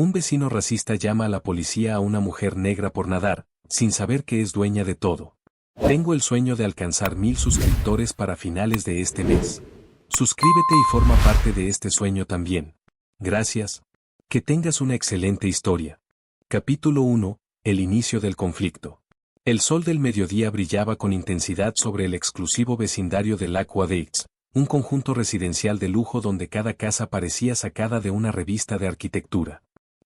Un vecino racista llama a la policía a una mujer negra por nadar, sin saber que es dueña de todo. Tengo el sueño de alcanzar 1000 suscriptores para finales de este mes. Suscríbete y forma parte de este sueño también. Gracias. Que tengas una excelente historia. Capítulo 1. El inicio del conflicto. El sol del mediodía brillaba con intensidad sobre el exclusivo vecindario de Lakewood, un conjunto residencial de lujo donde cada casa parecía sacada de una revista de arquitectura.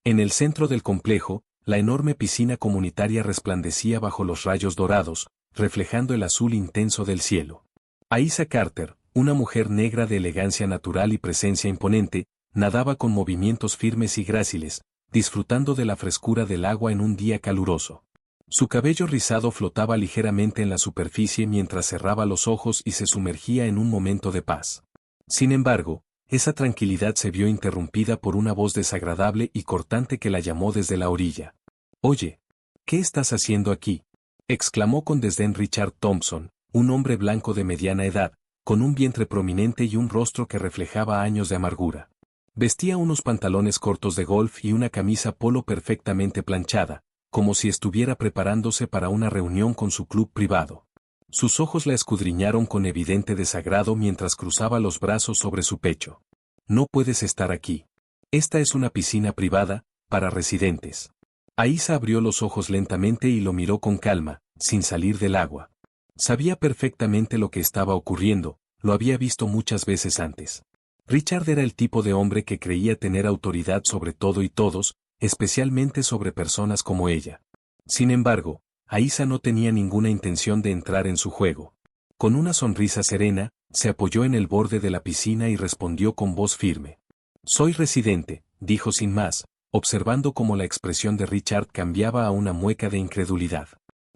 En el centro del complejo, la enorme piscina comunitaria resplandecía bajo los rayos dorados, reflejando el azul intenso del cielo. Aisa Carter, una mujer negra de elegancia natural y presencia imponente, nadaba con movimientos firmes y gráciles, disfrutando de la frescura del agua en un día caluroso. Su cabello rizado flotaba ligeramente en la superficie mientras cerraba los ojos y se sumergía en un momento de paz. Sin embargo, esa tranquilidad se vio interrumpida por una voz desagradable y cortante que la llamó desde la orilla. «Oye, ¿qué estás haciendo aquí?», exclamó con desdén Richard Thompson, un hombre blanco de mediana edad, con un vientre prominente y un rostro que reflejaba años de amargura. Vestía unos pantalones cortos de golf y una camisa polo perfectamente planchada, como si estuviera preparándose para una reunión con su club privado. Sus ojos la escudriñaron con evidente desagrado mientras cruzaba los brazos sobre su pecho. «No puedes estar aquí. Esta es una piscina privada, para residentes». Aisa abrió los ojos lentamente y lo miró con calma, sin salir del agua. Sabía perfectamente lo que estaba ocurriendo, lo había visto muchas veces antes. Richard era el tipo de hombre que creía tener autoridad sobre todo y todos, especialmente sobre personas como ella. Sin embargo, Aisa no tenía ninguna intención de entrar en su juego. Con una sonrisa serena, se apoyó en el borde de la piscina y respondió con voz firme. «Soy residente», dijo sin más, observando cómo la expresión de Richard cambiaba a una mueca de incredulidad.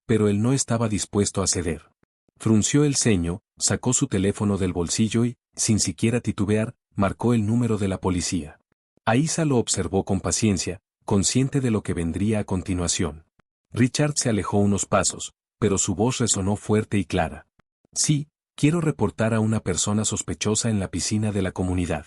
Pero él no estaba dispuesto a ceder. Frunció el ceño, sacó su teléfono del bolsillo y, sin siquiera titubear, marcó el número de la policía. Aisa lo observó con paciencia, consciente de lo que vendría a continuación. Richard se alejó unos pasos, pero su voz resonó fuerte y clara. «Sí, quiero reportar a una persona sospechosa en la piscina de la comunidad.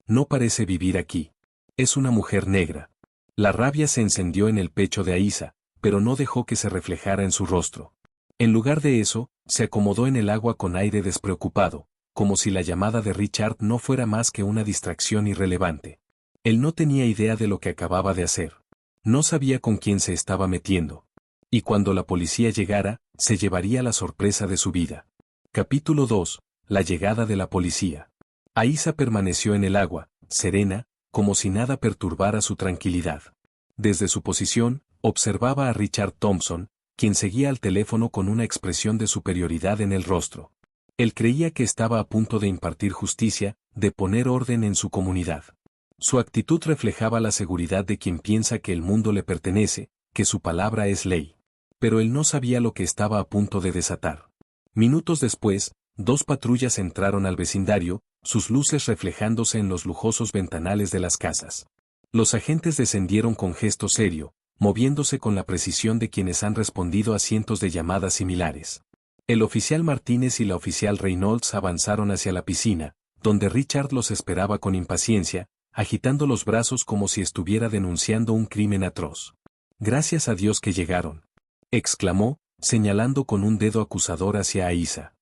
No parece vivir aquí. Es una mujer negra». La rabia se encendió en el pecho de Aisa, pero no dejó que se reflejara en su rostro. En lugar de eso, se acomodó en el agua con aire despreocupado, como si la llamada de Richard no fuera más que una distracción irrelevante. Él no tenía idea de lo que acababa de hacer. No sabía con quién se estaba metiendo. Y cuando la policía llegara, se llevaría la sorpresa de su vida. Capítulo 2. La llegada de la policía. Aisa permaneció en el agua, serena, como si nada perturbara su tranquilidad. Desde su posición, observaba a Richard Thompson, quien seguía al teléfono con una expresión de superioridad en el rostro. Él creía que estaba a punto de impartir justicia, de poner orden en su comunidad. Su actitud reflejaba la seguridad de quien piensa que el mundo le pertenece, que su palabra es ley. Pero él no sabía lo que estaba a punto de desatar. Minutos después, 2 patrullas entraron al vecindario, sus luces reflejándose en los lujosos ventanales de las casas. Los agentes descendieron con gesto serio, moviéndose con la precisión de quienes han respondido a cientos de llamadas similares. El oficial Martínez y la oficial Reynolds avanzaron hacia la piscina, donde Richard los esperaba con impaciencia, agitando los brazos como si estuviera denunciando un crimen atroz. «Gracias a Dios que llegaron», exclamó, señalando con un dedo acusador hacia Aisa.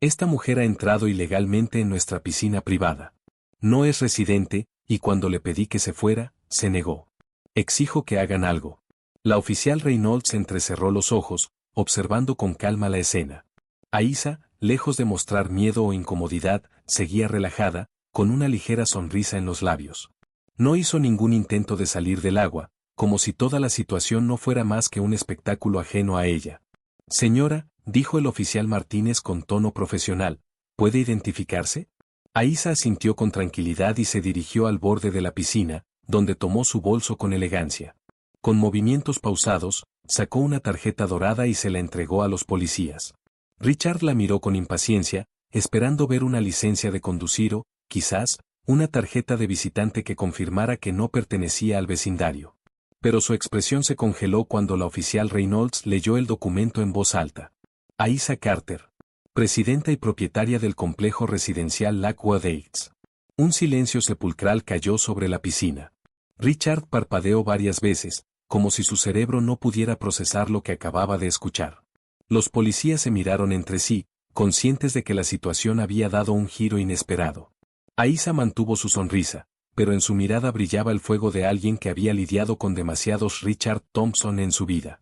«Esta mujer ha entrado ilegalmente en nuestra piscina privada. No es residente, y cuando le pedí que se fuera, se negó. Exijo que hagan algo». La oficial Reynolds entrecerró los ojos, observando con calma la escena. Aisa, lejos de mostrar miedo o incomodidad, seguía relajada, con una ligera sonrisa en los labios. No hizo ningún intento de salir del agua, como si toda la situación no fuera más que un espectáculo ajeno a ella. «Señora», dijo el oficial Martínez con tono profesional, «¿puede identificarse?». Aisa asintió con tranquilidad y se dirigió al borde de la piscina, donde tomó su bolso con elegancia. Con movimientos pausados, sacó una tarjeta dorada y se la entregó a los policías. Richard la miró con impaciencia, esperando ver una licencia de conducir o, quizás, una tarjeta de visitante que confirmara que no pertenecía al vecindario. Pero su expresión se congeló cuando la oficial Reynolds leyó el documento en voz alta. Aisa Carter, presidenta y propietaria del complejo residencial Lakewood Heights. Un silencio sepulcral cayó sobre la piscina. Richard parpadeó varias veces, como si su cerebro no pudiera procesar lo que acababa de escuchar. Los policías se miraron entre sí, conscientes de que la situación había dado un giro inesperado. Aisa mantuvo su sonrisa, pero en su mirada brillaba el fuego de alguien que había lidiado con demasiados Richard Thompson en su vida.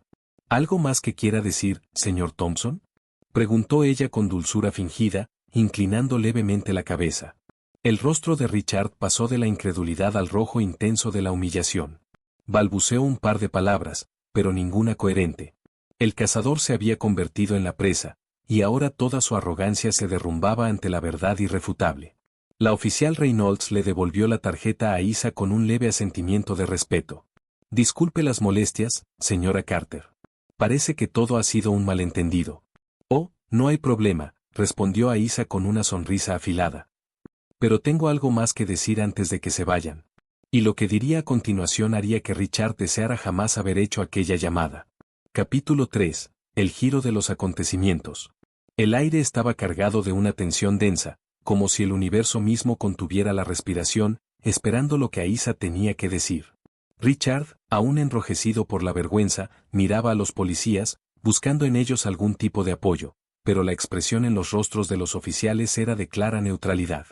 ¿Algo más que quiera decir, señor Thompson? Preguntó ella con dulzura fingida, inclinando levemente la cabeza. El rostro de Richard pasó de la incredulidad al rojo intenso de la humillación. Balbuceó un par de palabras, pero ninguna coherente. El cazador se había convertido en la presa, y ahora toda su arrogancia se derrumbaba ante la verdad irrefutable. La oficial Reynolds le devolvió la tarjeta a Isa con un leve asentimiento de respeto. Disculpe las molestias, señora Carter. Parece que todo ha sido un malentendido. Oh, no hay problema, respondió Aisa con una sonrisa afilada. Pero tengo algo más que decir antes de que se vayan. Y lo que diría a continuación haría que Richard deseara jamás haber hecho aquella llamada. Capítulo 3. El giro de los acontecimientos. El aire estaba cargado de una tensión densa, como si el universo mismo contuviera la respiración, esperando lo que Aisa tenía que decir. Richard, aún enrojecido por la vergüenza, miraba a los policías, buscando en ellos algún tipo de apoyo, pero la expresión en los rostros de los oficiales era de clara neutralidad.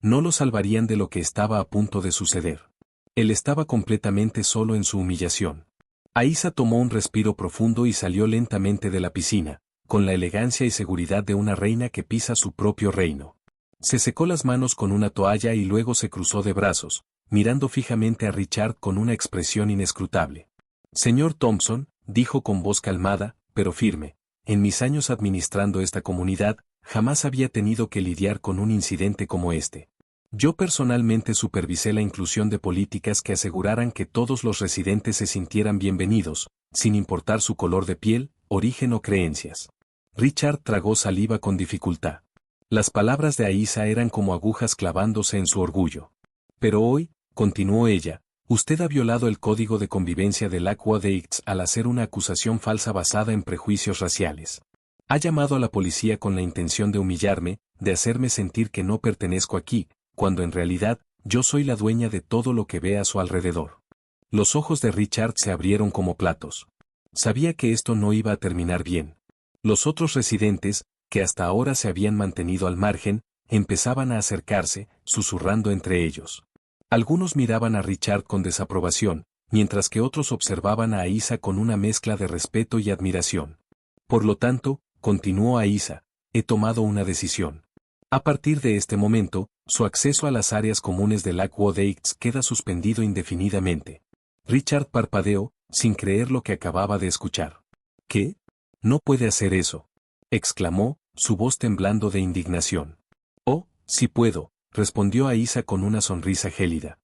No lo salvarían de lo que estaba a punto de suceder. Él estaba completamente solo en su humillación. Aisa tomó un respiro profundo y salió lentamente de la piscina, con la elegancia y seguridad de una reina que pisa su propio reino. Se secó las manos con una toalla y luego se cruzó de brazos, mirando fijamente a Richard con una expresión inescrutable. Señor Thompson, dijo con voz calmada, pero firme, en mis años administrando esta comunidad, jamás había tenido que lidiar con un incidente como este. Yo personalmente supervisé la inclusión de políticas que aseguraran que todos los residentes se sintieran bienvenidos, sin importar su color de piel, origen o creencias. Richard tragó saliva con dificultad. Las palabras de Aisa eran como agujas clavándose en su orgullo. Pero hoy, continuó ella, usted ha violado el código de convivencia del Aqueduct al hacer una acusación falsa basada en prejuicios raciales. Ha llamado a la policía con la intención de humillarme, de hacerme sentir que no pertenezco aquí, cuando en realidad, yo soy la dueña de todo lo que ve a su alrededor. Los ojos de Richard se abrieron como platos. Sabía que esto no iba a terminar bien. Los otros residentes, que hasta ahora se habían mantenido al margen, empezaban a acercarse, susurrando entre ellos. Algunos miraban a Richard con desaprobación, mientras que otros observaban a Aisa con una mezcla de respeto y admiración. Por lo tanto, continuó Aisa, he tomado una decisión. A partir de este momento, su acceso a las áreas comunes del Aqueduct queda suspendido indefinidamente. Richard parpadeó, sin creer lo que acababa de escuchar. ¿Qué? No puede hacer eso, exclamó, su voz temblando de indignación. Oh, sí puedo, respondió Aisa con una sonrisa gélida.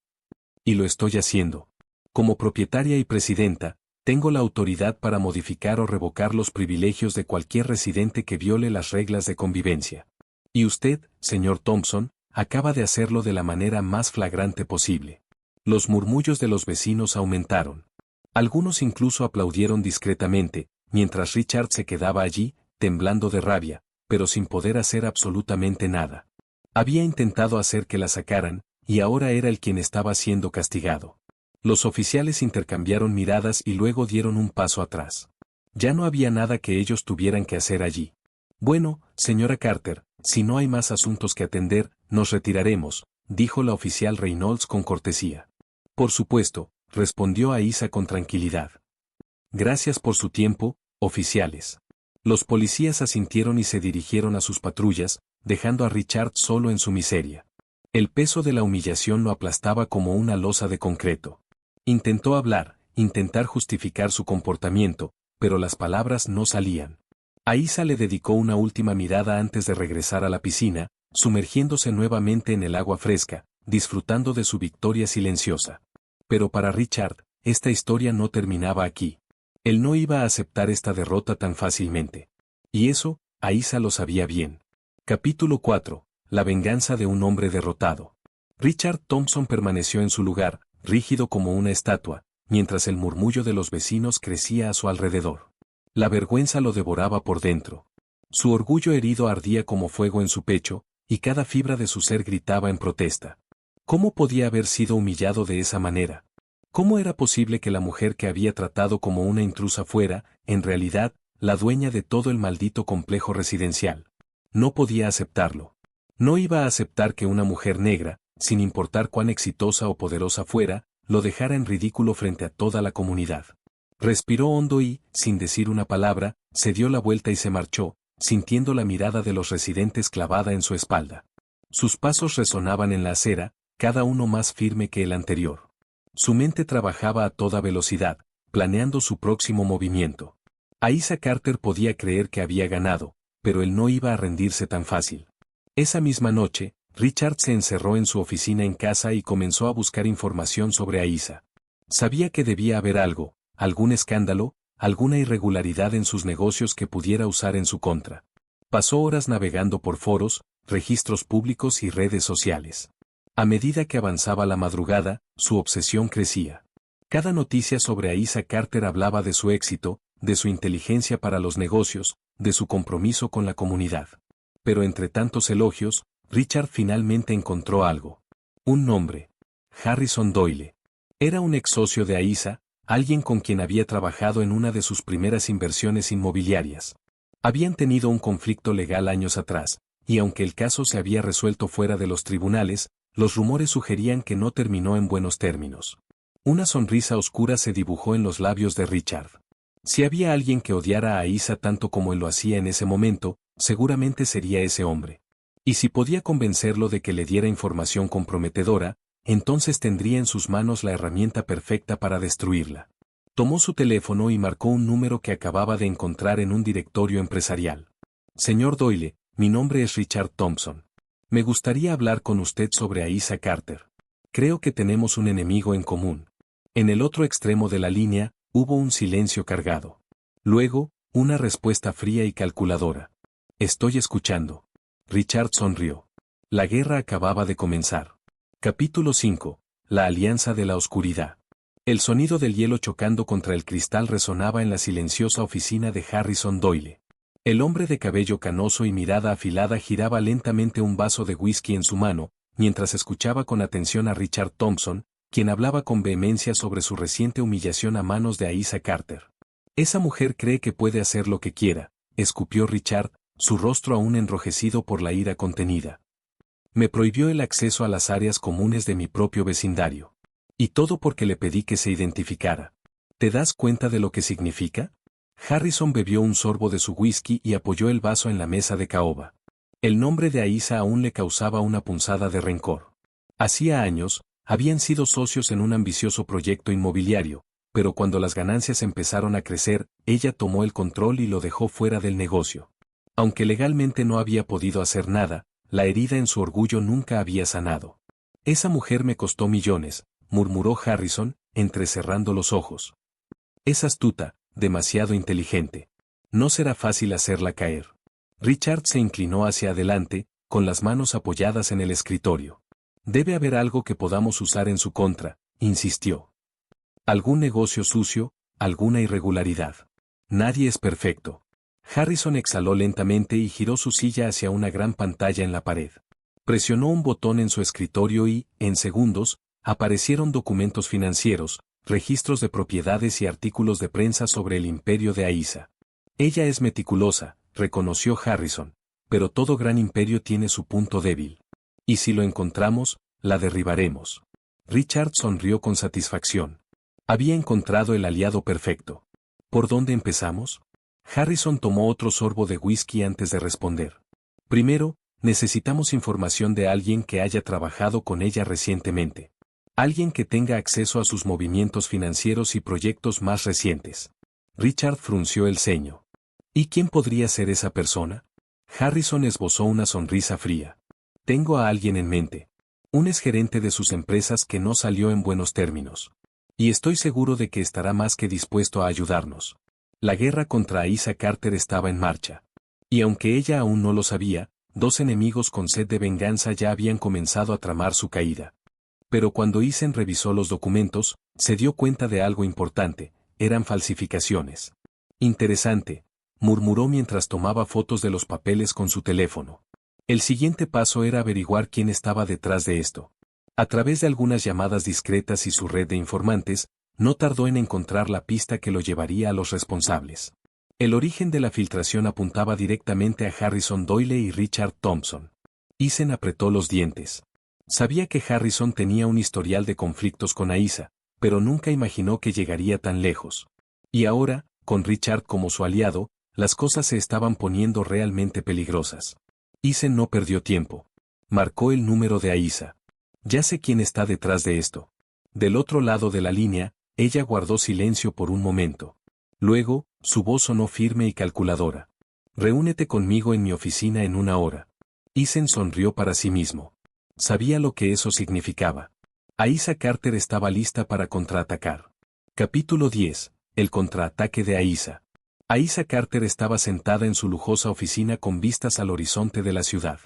Y lo estoy haciendo. Como propietaria y presidenta, tengo la autoridad para modificar o revocar los privilegios de cualquier residente que viole las reglas de convivencia. Y usted, señor Thompson, acaba de hacerlo de la manera más flagrante posible. Los murmullos de los vecinos aumentaron. Algunos incluso aplaudieron discretamente, mientras Richard se quedaba allí, temblando de rabia, pero sin poder hacer absolutamente nada. Había intentado hacer que la sacaran, y ahora era el quien estaba siendo castigado. Los oficiales intercambiaron miradas y luego dieron un paso atrás. Ya no había nada que ellos tuvieran que hacer allí. Bueno, señora Carter, si no hay más asuntos que atender, nos retiraremos, dijo la oficial Reynolds con cortesía. Por supuesto, respondió Aisa con tranquilidad. Gracias por su tiempo, oficiales. Los policías asintieron y se dirigieron a sus patrullas, dejando a Richard solo en su miseria. El peso de la humillación lo aplastaba como una losa de concreto. Intentó hablar, intentar justificar su comportamiento, pero las palabras no salían. Aisa le dedicó una última mirada antes de regresar a la piscina, sumergiéndose nuevamente en el agua fresca, disfrutando de su victoria silenciosa. Pero para Richard, esta historia no terminaba aquí. Él no iba a aceptar esta derrota tan fácilmente. Y eso, Aisa lo sabía bien. Capítulo 4. La venganza de un hombre derrotado. Richard Thompson permaneció en su lugar, rígido como una estatua, mientras el murmullo de los vecinos crecía a su alrededor. La vergüenza lo devoraba por dentro. Su orgullo herido ardía como fuego en su pecho, y cada fibra de su ser gritaba en protesta. ¿Cómo podía haber sido humillado de esa manera? ¿Cómo era posible que la mujer que había tratado como una intrusa fuera, en realidad, la dueña de todo el maldito complejo residencial? No podía aceptarlo. No iba a aceptar que una mujer negra, sin importar cuán exitosa o poderosa fuera, lo dejara en ridículo frente a toda la comunidad. Respiró hondo y, sin decir una palabra, se dio la vuelta y se marchó, sintiendo la mirada de los residentes clavada en su espalda. Sus pasos resonaban en la acera, cada uno más firme que el anterior. Su mente trabajaba a toda velocidad, planeando su próximo movimiento. Asa Carter podía creer que había ganado, pero él no iba a rendirse tan fácil. Esa misma noche, Richard se encerró en su oficina en casa y comenzó a buscar información sobre Asa. Sabía que debía haber algo, algún escándalo, alguna irregularidad en sus negocios que pudiera usar en su contra. Pasó horas navegando por foros, registros públicos y redes sociales. A medida que avanzaba la madrugada, su obsesión crecía. Cada noticia sobre Asa Carter hablaba de su éxito, de su inteligencia para los negocios, de su compromiso con la comunidad. Pero entre tantos elogios, Richard finalmente encontró algo. Un nombre. Harrison Doyle. Era un ex socio de Asa, alguien con quien había trabajado en una de sus primeras inversiones inmobiliarias. Habían tenido un conflicto legal años atrás, y aunque el caso se había resuelto fuera de los tribunales, los rumores sugerían que no terminó en buenos términos. Una sonrisa oscura se dibujó en los labios de Richard. Si había alguien que odiara a Asa tanto como él lo hacía en ese momento, seguramente sería ese hombre. Y si podía convencerlo de que le diera información comprometedora, entonces tendría en sus manos la herramienta perfecta para destruirla. Tomó su teléfono y marcó un número que acababa de encontrar en un directorio empresarial. Señor Doyle, mi nombre es Richard Thompson. Me gustaría hablar con usted sobre Asa Carter. Creo que tenemos un enemigo en común. En el otro extremo de la línea, hubo un silencio cargado. Luego, una respuesta fría y calculadora. Estoy escuchando. Richard sonrió. La guerra acababa de comenzar. Capítulo 5. La alianza de la oscuridad. El sonido del hielo chocando contra el cristal resonaba en la silenciosa oficina de Harrison Doyle. El hombre de cabello canoso y mirada afilada giraba lentamente un vaso de whisky en su mano, mientras escuchaba con atención a Richard Thompson, quien hablaba con vehemencia sobre su reciente humillación a manos de Asa Carter. Esa mujer cree que puede hacer lo que quiera, escupió Richard, su rostro aún enrojecido por la ira contenida. Me prohibió el acceso a las áreas comunes de mi propio vecindario. Y todo porque le pedí que se identificara. ¿Te das cuenta de lo que significa? Harrison bebió un sorbo de su whisky y apoyó el vaso en la mesa de caoba. El nombre de Asa aún le causaba una punzada de rencor. Hacía años, habían sido socios en un ambicioso proyecto inmobiliario, pero cuando las ganancias empezaron a crecer, ella tomó el control y lo dejó fuera del negocio. Aunque legalmente no había podido hacer nada, la herida en su orgullo nunca había sanado. Esa mujer me costó millones, murmuró Harrison, entrecerrando los ojos. Es astuta, demasiado inteligente. No será fácil hacerla caer. Richard se inclinó hacia adelante, con las manos apoyadas en el escritorio. Debe haber algo que podamos usar en su contra, insistió. Algún negocio sucio, alguna irregularidad. Nadie es perfecto. Harrison exhaló lentamente y giró su silla hacia una gran pantalla en la pared. Presionó un botón en su escritorio y, en segundos, aparecieron documentos financieros, registros de propiedades y artículos de prensa sobre el imperio de Asa. Ella es meticulosa, reconoció Harrison, pero todo gran imperio tiene su punto débil. Y si lo encontramos, la derribaremos. Richard sonrió con satisfacción. Había encontrado el aliado perfecto. ¿Por dónde empezamos? Harrison tomó otro sorbo de whisky antes de responder. Primero, necesitamos información de alguien que haya trabajado con ella recientemente. Alguien que tenga acceso a sus movimientos financieros y proyectos más recientes. Richard frunció el ceño. ¿Y quién podría ser esa persona? Harrison esbozó una sonrisa fría. Tengo a alguien en mente. Un exgerente de sus empresas que no salió en buenos términos. Y estoy seguro de que estará más que dispuesto a ayudarnos. La guerra contra Asa Carter estaba en marcha. Y aunque ella aún no lo sabía, dos enemigos con sed de venganza ya habían comenzado a tramar su caída. Pero cuando Eisen revisó los documentos, se dio cuenta de algo importante, eran falsificaciones. Interesante, murmuró mientras tomaba fotos de los papeles con su teléfono. El siguiente paso era averiguar quién estaba detrás de esto. A través de algunas llamadas discretas y su red de informantes, no tardó en encontrar la pista que lo llevaría a los responsables. El origen de la filtración apuntaba directamente a Harrison Doyle y Richard Thompson. Eason apretó los dientes. Sabía que Harrison tenía un historial de conflictos con Aissa, pero nunca imaginó que llegaría tan lejos. Y ahora, con Richard como su aliado, las cosas se estaban poniendo realmente peligrosas. Eason no perdió tiempo. Marcó el número de Aissa. Ya sé quién está detrás de esto. Del otro lado de la línea, ella guardó silencio por un momento. Luego, su voz sonó firme y calculadora. Reúnete conmigo en mi oficina en 1 hora. Eason sonrió para sí mismo. Sabía lo que eso significaba. Aissa Carter estaba lista para contraatacar. Capítulo 10. El contraataque de Aissa. Aissa Carter estaba sentada en su lujosa oficina con vistas al horizonte de la ciudad.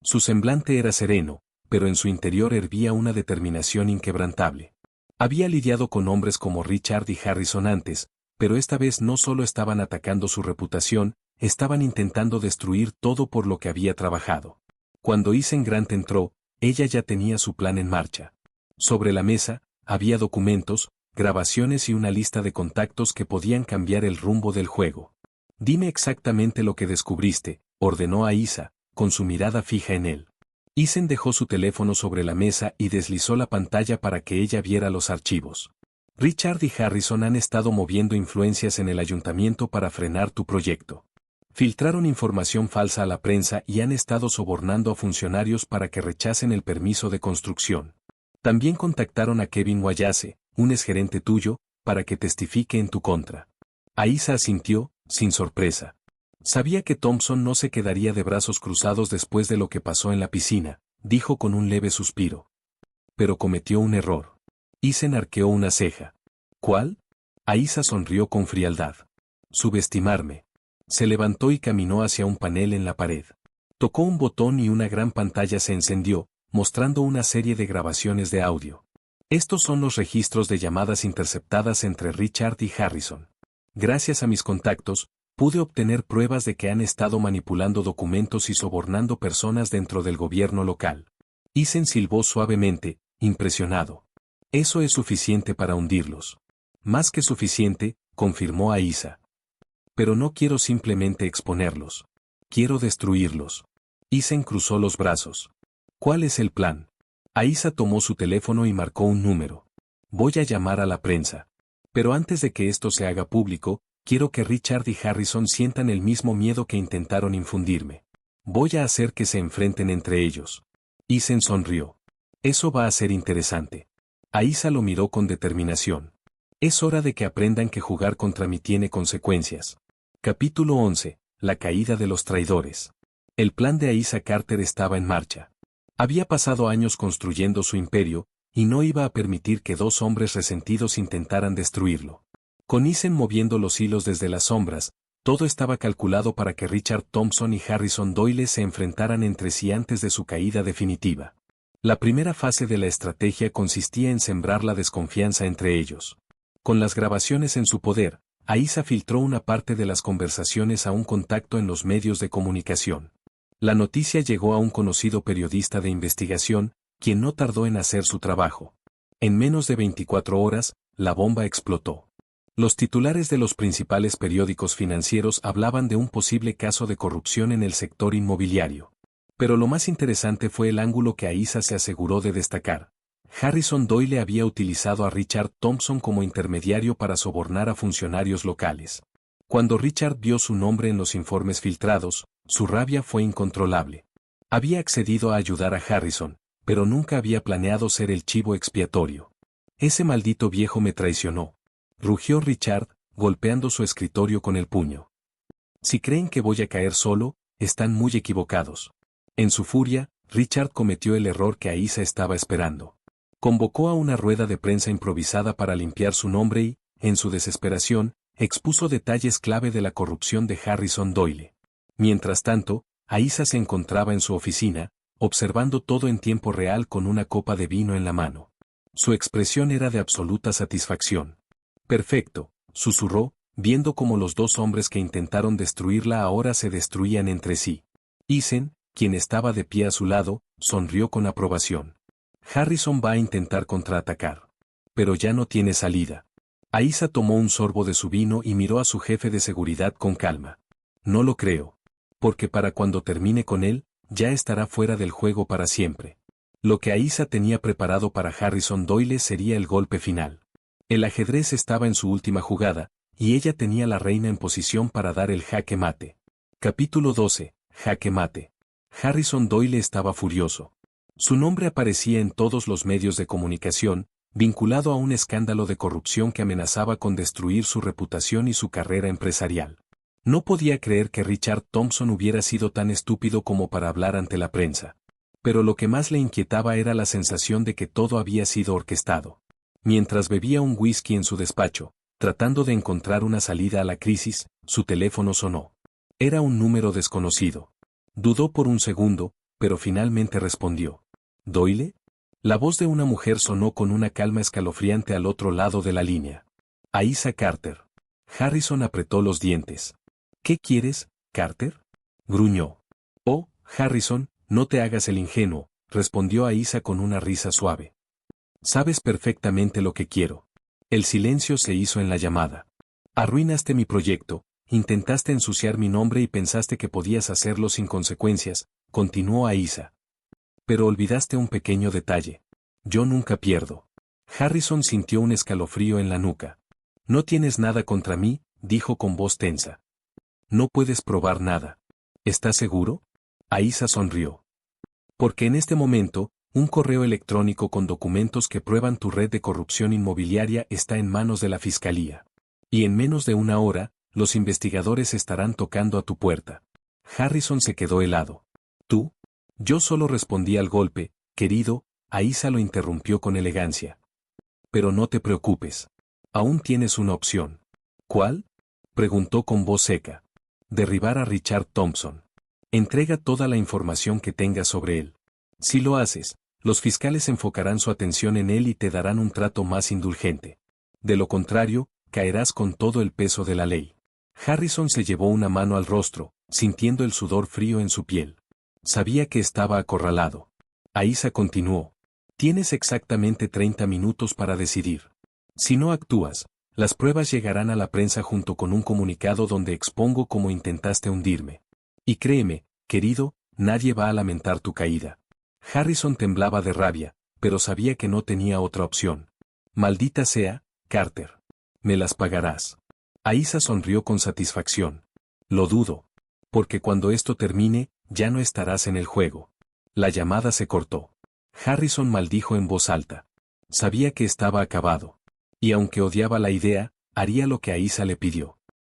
Su semblante era sereno, pero en su interior hervía una determinación inquebrantable. Había lidiado con hombres como Richard y Harrison antes, pero esta vez no solo estaban atacando su reputación, estaban intentando destruir todo por lo que había trabajado. Cuando Eason Grant entró, ella ya tenía su plan en marcha. Sobre la mesa, había documentos, grabaciones y una lista de contactos que podían cambiar el rumbo del juego. Dime exactamente lo que descubriste, ordenó a Aissa, con su mirada fija en él. Eason dejó su teléfono sobre la mesa y deslizó la pantalla para que ella viera los archivos. Richard y Harrison han estado moviendo influencias en el ayuntamiento para frenar tu proyecto. Filtraron información falsa a la prensa y han estado sobornando a funcionarios para que rechacen el permiso de construcción. También contactaron a Kevin Wallace, un exgerente tuyo, para que testifique en tu contra. Aissa asintió, sin sorpresa. Sabía que Thompson no se quedaría de brazos cruzados después de lo que pasó en la piscina, dijo con un leve suspiro. Pero cometió un error. Eason arqueó una ceja. ¿Cuál? Aissa sonrió con frialdad. Subestimarme. Se levantó y caminó hacia un panel en la pared. Tocó un botón y una gran pantalla se encendió, mostrando una serie de grabaciones de audio. Estos son los registros de llamadas interceptadas entre Richard y Harrison. Gracias a mis contactos, pude obtener pruebas de que han estado manipulando documentos y sobornando personas dentro del gobierno local. Eason silbó suavemente, impresionado. Eso es suficiente para hundirlos. Más que suficiente, confirmó Aissa. Pero no quiero simplemente exponerlos. Quiero destruirlos. Eason cruzó los brazos. ¿Cuál es el plan? Aissa tomó su teléfono y marcó un número. Voy a llamar a la prensa. Pero antes de que esto se haga público, quiero que Richard y Harrison sientan el mismo miedo que intentaron infundirme. Voy a hacer que se enfrenten entre ellos. Eason sonrió. Eso va a ser interesante. Aissa lo miró con determinación. Es hora de que aprendan que jugar contra mí tiene consecuencias. Capítulo 11. La caída de los traidores. El plan de Aissa Carter estaba en marcha. Había pasado años construyendo su imperio, y no iba a permitir que dos hombres resentidos intentaran destruirlo. Con Eason moviendo los hilos desde las sombras, todo estaba calculado para que Richard Thompson y Harrison Doyle se enfrentaran entre sí antes de su caída definitiva. La primera fase de la estrategia consistía en sembrar la desconfianza entre ellos. Con las grabaciones en su poder, Aissa filtró una parte de las conversaciones a un contacto en los medios de comunicación. La noticia llegó a un conocido periodista de investigación, quien no tardó en hacer su trabajo. En menos de 24 horas, la bomba explotó. Los titulares de los principales periódicos financieros hablaban de un posible caso de corrupción en el sector inmobiliario. Pero lo más interesante fue el ángulo que Aissa se aseguró de destacar. Harrison Doyle había utilizado a Richard Thompson como intermediario para sobornar a funcionarios locales. Cuando Richard vio su nombre en los informes filtrados, su rabia fue incontrolable. Había accedido a ayudar a Harrison, pero nunca había planeado ser el chivo expiatorio. Ese maldito viejo me traicionó. Rugió Richard, golpeando su escritorio con el puño. Si creen que voy a caer solo, están muy equivocados. En su furia, Richard cometió el error que Aissa estaba esperando. Convocó a una rueda de prensa improvisada para limpiar su nombre y, en su desesperación, expuso detalles clave de la corrupción de Harrison Doyle. Mientras tanto, Aissa se encontraba en su oficina, observando todo en tiempo real con una copa de vino en la mano. Su expresión era de absoluta satisfacción. Perfecto, susurró, viendo cómo los dos hombres que intentaron destruirla ahora se destruían entre sí. Eason, quien estaba de pie a su lado, sonrió con aprobación. Harrison va a intentar contraatacar. Pero ya no tiene salida. Aisa tomó un sorbo de su vino y miró a su jefe de seguridad con calma. No lo creo. Porque para cuando termine con él, ya estará fuera del juego para siempre. Lo que Aisa tenía preparado para Harrison Doyle sería el golpe final. El ajedrez estaba en su última jugada, y ella tenía la reina en posición para dar el jaque mate. Capítulo 12. Jaque mate. Harrison Doyle estaba furioso. Su nombre aparecía en todos los medios de comunicación, vinculado a un escándalo de corrupción que amenazaba con destruir su reputación y su carrera empresarial. No podía creer que Richard Thompson hubiera sido tan estúpido como para hablar ante la prensa. Pero lo que más le inquietaba era la sensación de que todo había sido orquestado. Mientras bebía un whisky en su despacho, tratando de encontrar una salida a la crisis, su teléfono sonó. Era un número desconocido. Dudó por un segundo, pero finalmente respondió. ¿Doyle? La voz de una mujer sonó con una calma escalofriante al otro lado de la línea. Aisa Carter. Harrison apretó los dientes. ¿Qué quieres, Carter? Gruñó. Oh, Harrison, no te hagas el ingenuo, respondió Aisa con una risa suave. Sabes perfectamente lo que quiero. El silencio se hizo en la llamada. Arruinaste mi proyecto, intentaste ensuciar mi nombre y pensaste que podías hacerlo sin consecuencias, continuó Aisa. Pero olvidaste un pequeño detalle. Yo nunca pierdo. Harrison sintió un escalofrío en la nuca. No tienes nada contra mí, dijo con voz tensa. No puedes probar nada. ¿Estás seguro? Aisa sonrió. Porque en este momento, un correo electrónico con documentos que prueban tu red de corrupción inmobiliaria está en manos de la fiscalía. Y en menos de una hora, los investigadores estarán tocando a tu puerta. Harrison se quedó helado. ¿Tú? Yo solo respondí al golpe, querido, Aisa lo interrumpió con elegancia. Pero no te preocupes. Aún tienes una opción. ¿Cuál? Preguntó con voz seca. Derribar a Richard Thompson. Entrega toda la información que tengas sobre él. Si lo haces, los fiscales enfocarán su atención en él y te darán un trato más indulgente. De lo contrario, caerás con todo el peso de la ley. Harrison se llevó una mano al rostro, sintiendo el sudor frío en su piel. Sabía que estaba acorralado. Aisa continuó. Tienes exactamente 30 minutos para decidir. Si no actúas, las pruebas llegarán a la prensa junto con un comunicado donde expongo cómo intentaste hundirme. Y créeme, querido, nadie va a lamentar tu caída. Harrison temblaba de rabia, pero sabía que no tenía otra opción. Maldita sea, Carter. Me las pagarás. Aisa sonrió con satisfacción. Lo dudo. Porque cuando esto termine, ya no estarás en el juego. La llamada se cortó. Harrison maldijo en voz alta. Sabía que estaba acabado. Y aunque odiaba la idea, haría lo que Aisa le pidió.